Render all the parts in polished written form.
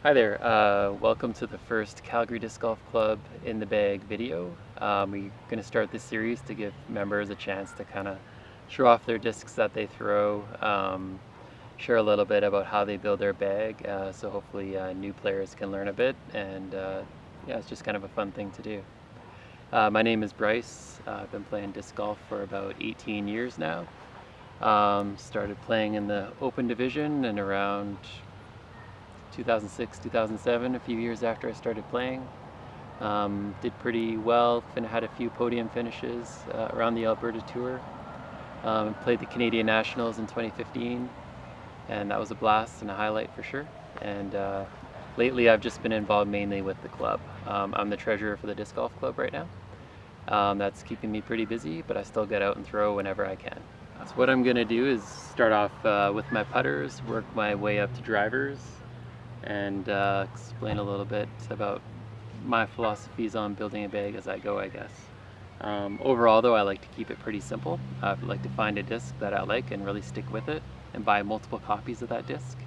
Hi there, welcome to the first Calgary Disc Golf Club in the bag video. We're going to start this series to give members a chance to kind of show off their discs that they throw, share a little bit about how they build their bag, so hopefully new players can learn a bit, and yeah, it's just kind of a fun thing to do. My name is Bryce. I've been playing disc golf for about 18 years now. Started playing in the open division and around 2006, 2007, a few years after I started playing. Did pretty well, had a few podium finishes around the Alberta Tour. Played the Canadian Nationals in 2015, and that was a blast and a highlight for sure. And lately I've just been involved mainly with the club. I'm the treasurer for the Disc Golf Club right now. That's keeping me pretty busy, but I still get out and throw whenever I can. So what I'm gonna do is start off with my putters, work my way up to drivers, and explain a little bit about my philosophies on building a bag as I go, I guess. Overall though, I like to keep it pretty simple. I like to find a disc that I like and really stick with it and buy multiple copies of that disc.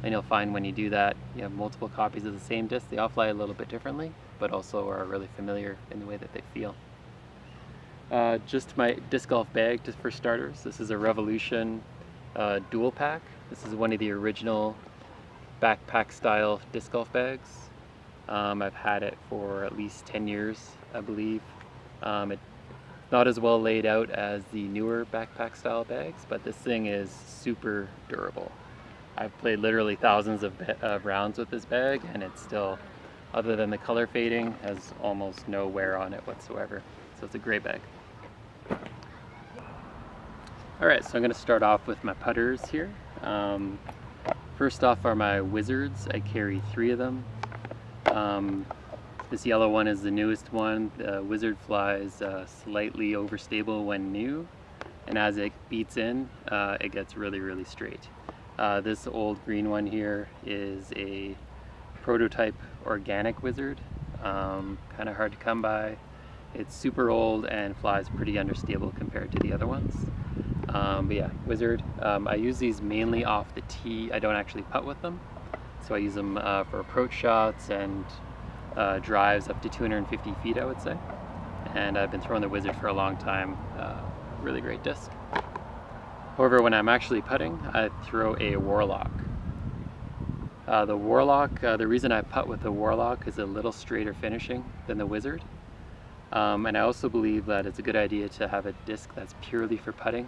And you'll find when you do that, you have multiple copies of the same disc. They all fly a little bit differently, but also are really familiar in the way that they feel. Just my disc golf bag, just for starters. This is a Revolution dual pack. This is one of the original backpack style disc golf bags. I've had it for at least 10 years, I believe. It's not as well laid out as the newer backpack style bags, but this thing is super durable. I've played literally thousands of rounds with this bag, and it's still, other than the color fading, has almost no wear on it whatsoever. So it's a great bag. Alright, so I'm going to start off with my putters here. First off are my Wizards. I carry 3 of them. This yellow one is the newest one. The Wizard flies slightly overstable when new, and as it beats in, it gets really, really straight. This old green one here is a prototype organic Wizard. Kind of hard to come by. It's super old and flies pretty unstable compared to the other ones. But yeah, Wizard. I use these mainly off the tee. I don't actually putt with them. So I use them for approach shots and drives up to 250 feet, I would say. And I've been throwing the Wizard for a long time. Really great disc. However, when I'm actually putting, I throw a Warlock. The Warlock, the reason I putt with the Warlock is a little straighter finishing than the Wizard. And I also believe that it's a good idea to have a disc that's purely for putting,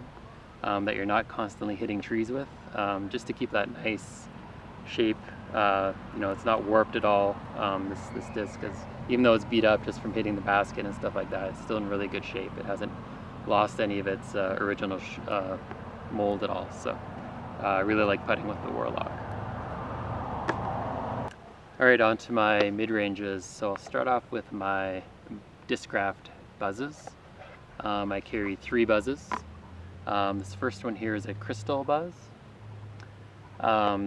that you're not constantly hitting trees with, just to keep that nice shape. You know, it's not warped at all, this disc, because even though it's beat up just from hitting the basket and stuff like that, it's still in really good shape. It hasn't lost any of its original mold at all. So I really like putting with the Warlock. Alright, on to my mid-ranges. So I'll start off with my Discraft buzzes. I carry 3 buzzes. This first one here is a crystal buzz.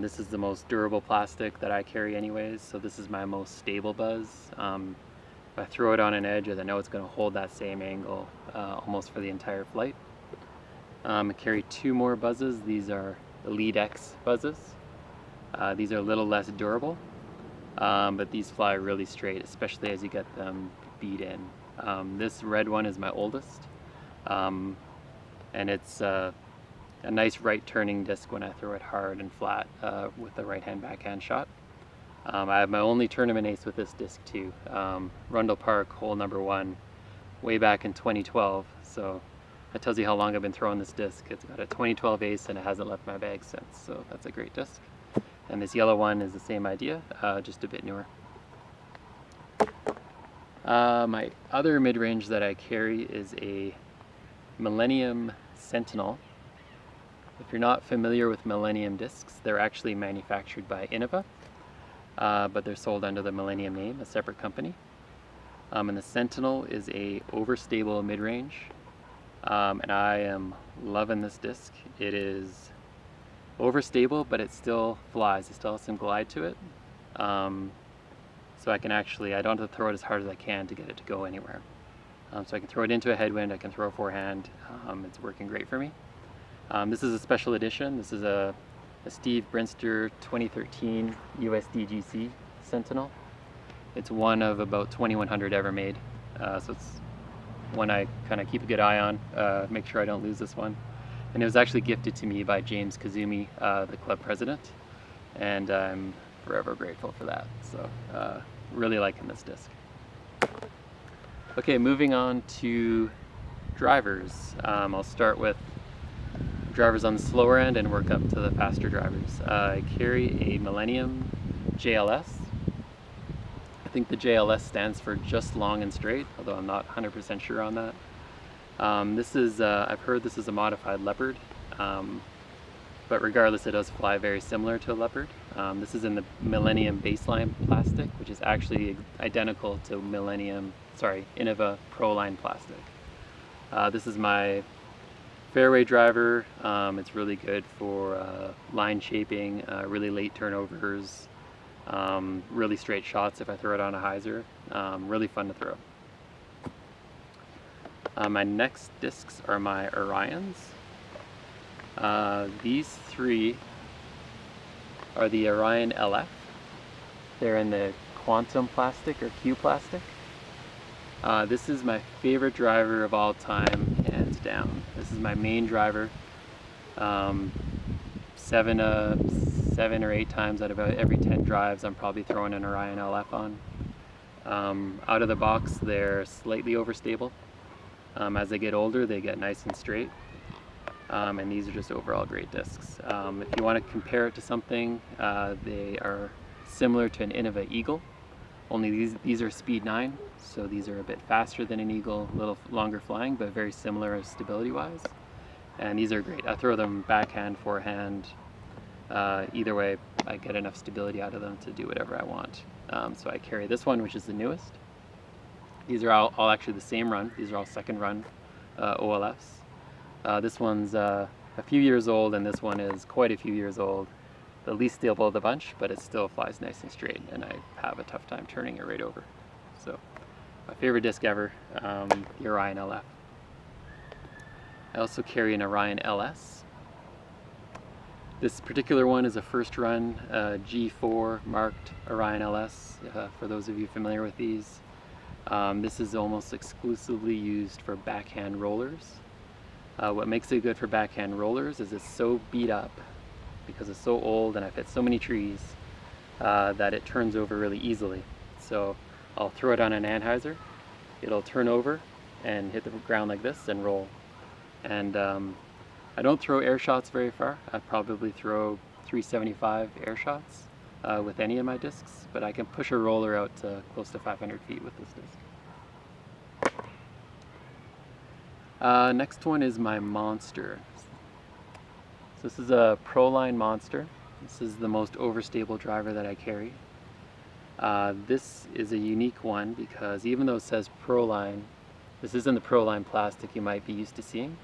This is the most durable plastic that I carry anyways, so this is my most stable buzz. If I throw it on an edge, I know it's going to hold that same angle almost for the entire flight. I carry 2 more buzzes. These are the Lead X buzzes. These are a little less durable, but these fly really straight, especially as you get them beat in. This red one is my oldest, and it's a nice right turning disc when I throw it hard and flat with the right hand backhand shot. I have my only tournament ace with this disc too. Rundle Park, hole number 1, way back in 2012. So that tells you how long I've been throwing this disc. It's got a 2012 ace and it hasn't left my bag since, so that's a great disc. And this yellow one is the same idea, just a bit newer. My other mid-range that I carry is a Millennium Sentinel. If you're not familiar with Millennium discs, they're actually manufactured by Innova, but they're sold under the Millennium name, a separate company. And the Sentinel is a overstable mid-range, and I am loving this disc. It is overstable, but it still flies. It still has some glide to it. So I can actually, I don't have to throw it as hard as I can to get it to go anywhere. So I can throw it into a headwind, I can throw a forehand. It's working great for me. This is a special edition. This is a a Steve Brinster 2013 CDGC Sentinel. It's one of about 2,100 ever made, so it's one I kind of keep a good eye on, make sure I don't lose this one. And it was actually gifted to me by James Kazumi, the club president, and I'm forever grateful for that. So really liking this disc. Okay, moving on to drivers. I'll start with drivers on the slower end and work up to the faster drivers. I carry a Millennium JLS. I think the JLS stands for just long and straight, although I'm not 100% sure on that. This is, I've heard this is a modified Leopard, but regardless it does fly very similar to a Leopard. This is in the Millennium baseline plastic, which is actually identical to Innova Proline plastic. This is my fairway driver. It's really good for line shaping, really late turnovers, really straight shots if I throw it on a hyzer. Really fun to throw. My next discs are my Orions. These three are the Orion LF. They're in the Quantum plastic or Q plastic. This is my favorite driver of all time, hands down. This is my main driver. 7 or 8 times out of every 10 drives I'm probably throwing an Orion LF on. Out of the box they're slightly overstable. As they get older they get nice and straight. And these are just overall great discs. If you want to compare it to something, they are similar to an Innova Eagle, only these are speed 9, so these are a bit faster than an Eagle, a little longer flying, but very similar stability wise. And these are great. I throw them backhand, forehand, either way I get enough stability out of them to do whatever I want. So I carry this one, which is the newest. These are all actually the same run. These are all second run OLFs. This one's a few years old, and this one is quite a few years old. The least stable of the bunch, but it still flies nice and straight, and I have a tough time turning it right over. So, my favorite disc ever, the Orion LF. I also carry an Orion LS. This particular one is a first run G4 marked Orion LS, for those of you familiar with these. This is almost exclusively used for backhand rollers. What makes it good for backhand rollers is it's so beat up because it's so old and I've hit so many trees that it turns over really easily. So I'll throw it on an anhyzer, it'll turn over and hit the ground like this and roll. And I don't throw air shots very far. I probably throw 375 air shots with any of my discs, but I can push a roller out to close to 500 feet with this disc. Next one is my Monster. So this is a Proline Monster. This is the most overstable driver that I carry. This is a unique one because even though it says Proline, this isn't the Proline plastic you might be used to seeing.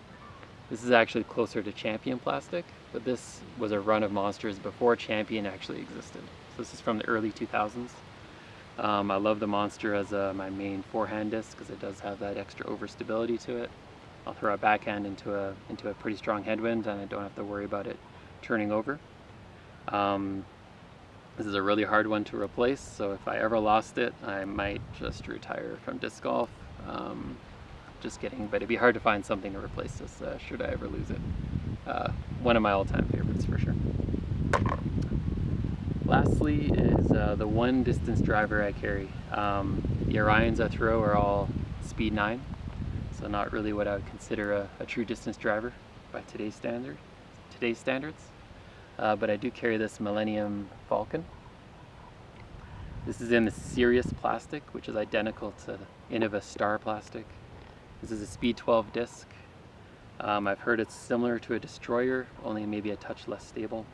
This is actually closer to Champion plastic, but this was a run of Monsters before Champion actually existed. So this is from the early 2000s. I love the Monster as my main forehand disc because it does have that extra overstability to it. I'll throw a backhand into a pretty strong headwind and I don't have to worry about it turning over. This is a really hard one to replace, so if I ever lost it, I might just retire from disc golf. Just kidding, but it'd be hard to find something to replace this should I ever lose it. One of my all-time favorites for sure. Lastly is the one distance driver I carry. The Orions I throw are all speed 9. So not really what I would consider a true distance driver by today's standards. But I do carry this Millennium Falcon. This is in the Sirius plastic, which is identical to Innova Star plastic. This is a speed 12 disc. I've heard it's similar to a Destroyer, only maybe a touch less stable.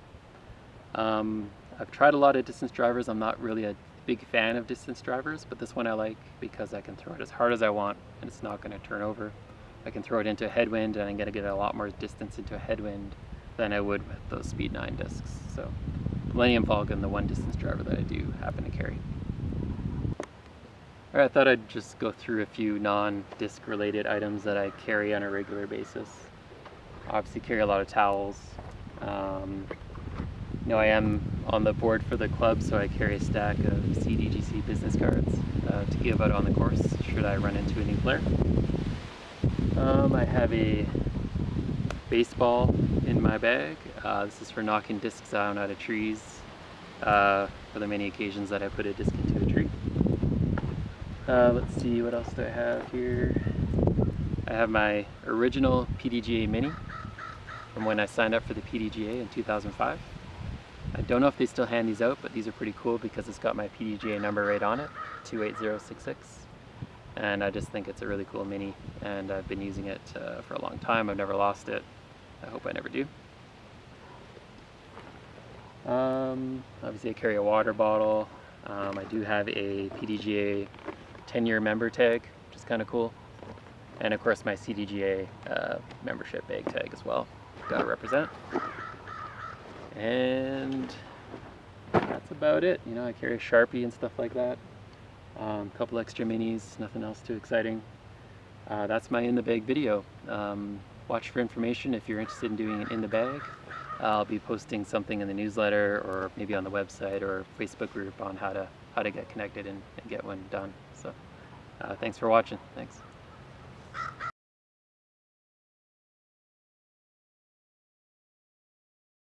I've tried a lot of distance drivers. I'm not really a big fan of distance drivers, but this one I like because I can throw it as hard as I want and it's not going to turn over. I can throw it into a headwind and I'm going to get a lot more distance into a headwind than I would with those speed 9 discs. So Millennium Falcon, the one distance driver that I do happen to carry. Alright, I thought I'd just go through a few non-disc related items that I carry on a regular basis. Obviously carry a lot of towels, I am on the board for the club, so I carry a stack of CDGC business cards to give out on the course should I run into a new player. I have a baseball in my bag. This is for knocking discs down out of trees for the many occasions that I put a disc into a tree. Let's see, what else do I have here? I have my original PDGA Mini from when I signed up for the PDGA in 2005. I don't know if they still hand these out, but these are pretty cool because it's got my PDGA number right on it, 28066. And I just think it's a really cool Mini, and I've been using it for a long time. I've never lost it. I hope I never do. Obviously I carry a water bottle. I do have a PDGA 10-year member tag, which is kind of cool. And of course my CDGA membership bag tag as well. Gotta represent. And that's about it. I carry a Sharpie and stuff like that. A couple extra minis, nothing else too exciting. That's my in the bag video. Watch for information if you're interested in doing it in the bag. I'll be posting something in the newsletter or maybe on the website or Facebook group on how to get connected and get one done. So thanks for watching. Thanks.